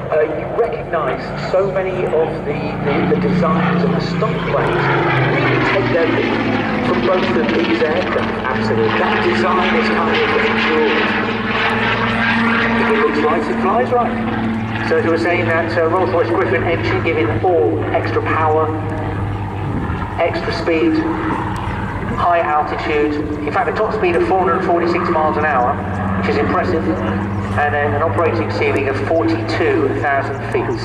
you recognise so many of the designs and the stock planes really take their lead from both of these aircraft. Absolutely. That design is kind of endured. If it looks right, it flies right. So as we were saying, that Rolls-Royce Griffin engine giving all extra power, extra speed, high altitude. In fact, a top speed of 446 miles an hour, which is impressive, and an operating ceiling of 42,000 feet.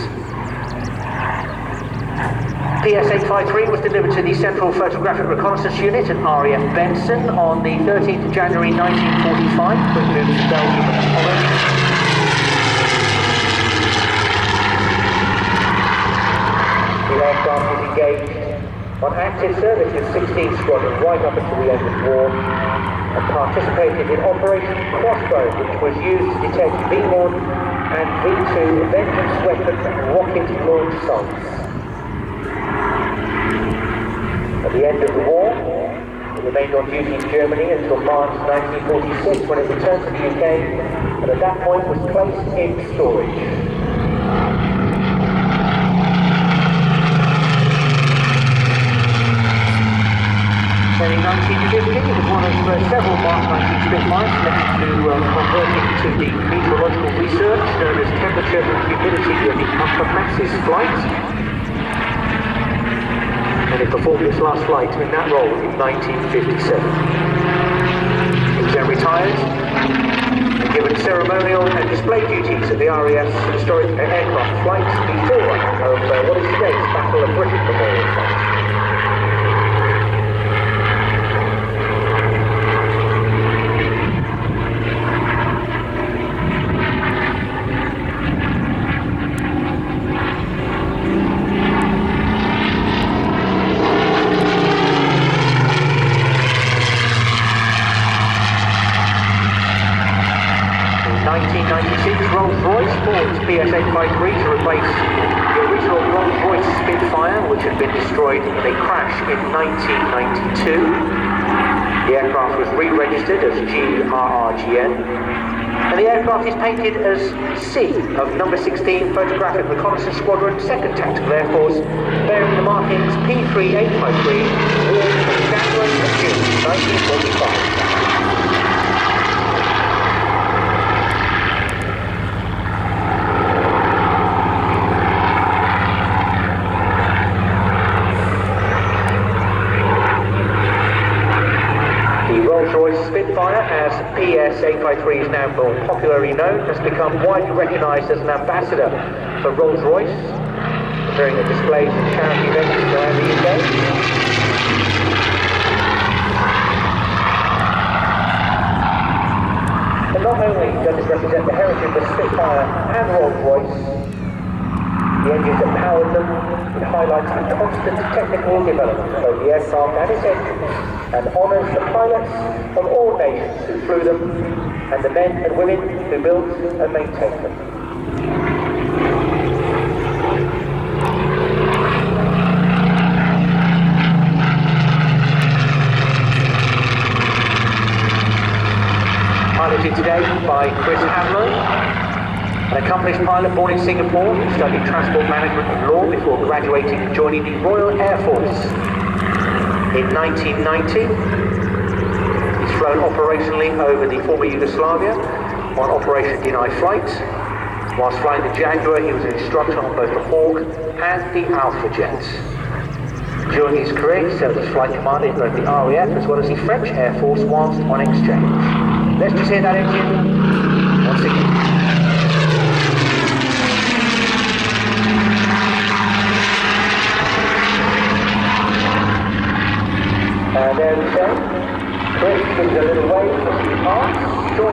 PS853 was delivered to the Central Photographic Reconnaissance Unit at RAF Benson on the 13th of January 1945, quick move to Belgium and Holland. The aircraft was engaged on active service with 16 Squadron right up until the end of the war, and participated in Operation Crossbow, which was used to detect V1 and V2 vengeance weapon rocket launch sites. At the end of the war, it remained on duty in Germany until March 1946, when it returned to the UK, and at that point was placed in storage. In 1950, it was one of several Mark 19 Spitfires selected to convert into the meteorological research known as temperature and humidity of the upper masses flight. And it performed its last flight in that role in 1957. It was then retired and given ceremonial and display duties at the RAF's historic aircraft flight, the forerunner of what is today's Battle of Britain Memorial Flight. Rolls-Royce bought PS853 to replace the original Rolls-Royce Spitfire, which had been destroyed in a crash in 1992. The aircraft was re-registered as GRRGN, and the aircraft is painted as C of number 16 Photographic Reconnaissance Squadron, 2nd Tactical Air Force, bearing the markings P3853, war from January to June 1945. Rolls-Royce Spitfire, as PS853 is now more popularly known, has become widely recognised as an ambassador for Rolls-Royce, appearing at displays and charity events around the UK. But not only does it represent the heritage of Spitfire and Rolls-Royce, the engines that powered them, it highlights the constant technical development of the aircraft and its engines, and honours the pilots of all nations who flew them, and the men and women who built and maintained them. Piloted today by Chris Hamlow, an accomplished pilot born in Singapore, who studied transport management and law before graduating and joining the Royal Air Force. In 1990, he's flown operationally over the former Yugoslavia on Operation Deny Flight. Whilst flying the Jaguar, he was an instructor on both the Hawk and the Alpha Jet. During his career, he served as flight commander in both the RAF as well as the French Air Force whilst on exchange. Let's just hear that engine once again. There we go. Chris gives a little wave as he departs.